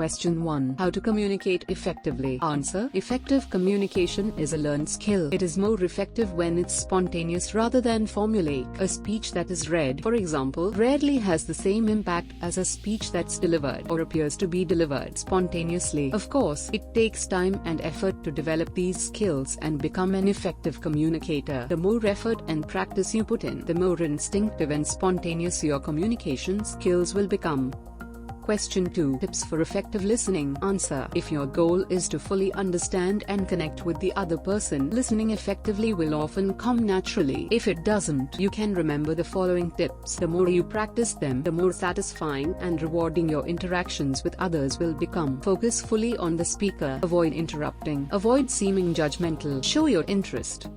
Question 1. How to communicate effectively? Answer. Effective communication is a learned skill. It is more effective when it's spontaneous rather than formulaic. A speech that is read, for example, rarely has the same impact as a speech that's delivered or appears to be delivered spontaneously. Of course, it takes time and effort to develop these skills and become an effective communicator. The more effort and practice you put in, the more instinctive and spontaneous your communication skills will become. Question 2. Tips for effective listening. Answer. If your goal is to fully understand and connect with the other person, listening effectively will often come naturally. If it doesn't, you can remember the following tips. The more you practice them, the more satisfying and rewarding your interactions with others will become. Focus fully on the speaker. Avoid interrupting. Avoid seeming judgmental. Show your interest.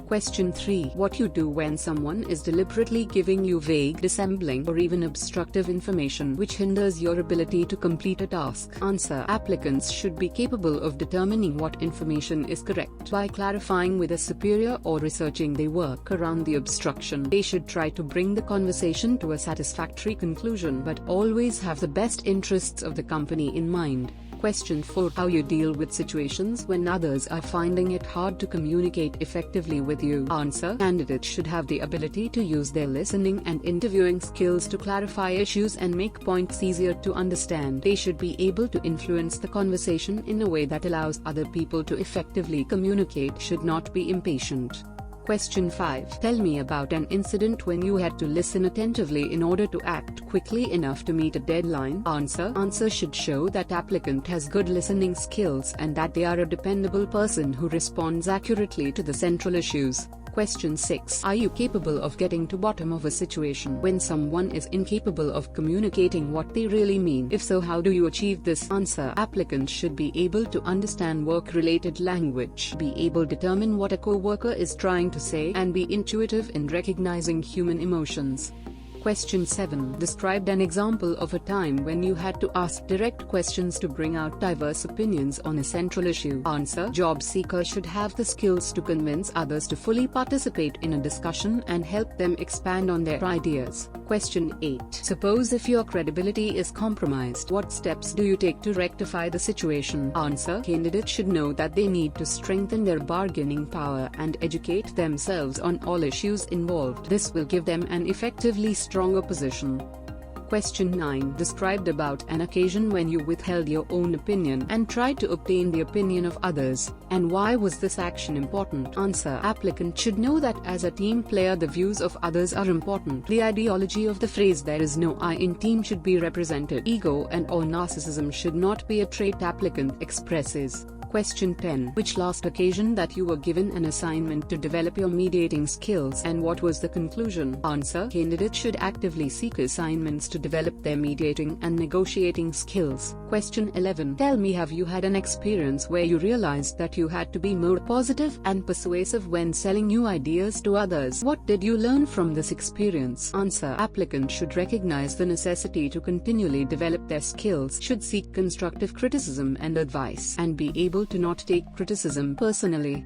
Question 3. What you do when someone is deliberately giving you vague, dissembling, or even obstructive information which hinders your ability to complete a task. Answer. Applicants should be capable of determining what information is correct by clarifying with a superior or researching their work around the obstruction. They should try to bring the conversation to a satisfactory conclusion, but always have the best interests of the company in mind. Question 4. How you deal with situations when others are finding it hard to communicate effectively with you. Answer. Candidates should have the ability to use their listening and interviewing skills to clarify issues and make points easier to understand. They should be able to influence the conversation in a way that allows other people to effectively communicate. Should not be impatient. Question 5. Tell me about an incident when you had to listen attentively in order to act quickly enough to meet a deadline. Answer. Answer should show that applicant has good listening skills and that they are a dependable person who responds accurately to the central issues. Question 6. Are you capable of getting to bottom of a situation when someone is incapable of communicating what they really mean? If so, how do you achieve this? Answer. Applicants should be able to understand work-related language, be able to determine what a co-worker is trying to say, and be intuitive in recognizing human emotions. Question 7. Describe an example of a time when you had to ask direct questions to bring out diverse opinions on a central issue. Answer. Job seekers should have the skills to convince others to fully participate in a discussion and help them expand on their ideas. Question 8. Suppose if your credibility is compromised, what steps do you take to rectify the situation? Answer. Candidates should know that they need to strengthen their bargaining power and educate themselves on all issues involved. This will give them an effectively stronger position. Question 9. Describe about an occasion when you withheld your own opinion and tried to obtain the opinion of others, and why was this action important? Answer. Applicant should know that as a team player the views of others are important. The ideology of the phrase "there is no I in team" should be represented. Ego and or narcissism should not be a trait applicant expresses. Question 10. Which last occasion that you were given an assignment to develop your mediating skills, and what was the conclusion? Answer. Candidates should actively seek assignments to develop their mediating and negotiating skills. Question 11. Tell me, have you had an experience where you realized that you had to be more positive and persuasive when selling new ideas to others? What did you learn from this experience? Answer. Applicants should recognize the necessity to continually develop their skills, should seek constructive criticism and advice, and be able to not take criticism personally.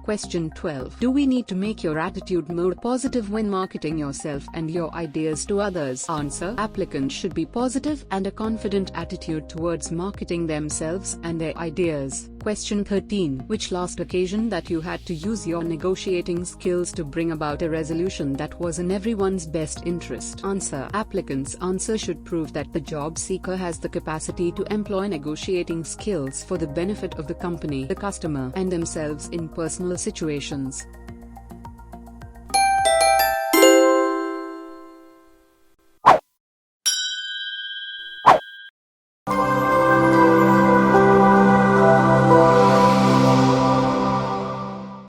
Question 12. Do we need to make your attitude more positive when marketing yourself and your ideas to others? Answer. Applicants should be positive and a confident attitude towards marketing themselves and their ideas. Question 13. Which last occasion that you had to use your negotiating skills to bring about a resolution that was in everyone's best interest? Answer. Applicants' answer should prove that the job seeker has the capacity to employ negotiating skills for the benefit of the company, the customer, and themselves in personal situations.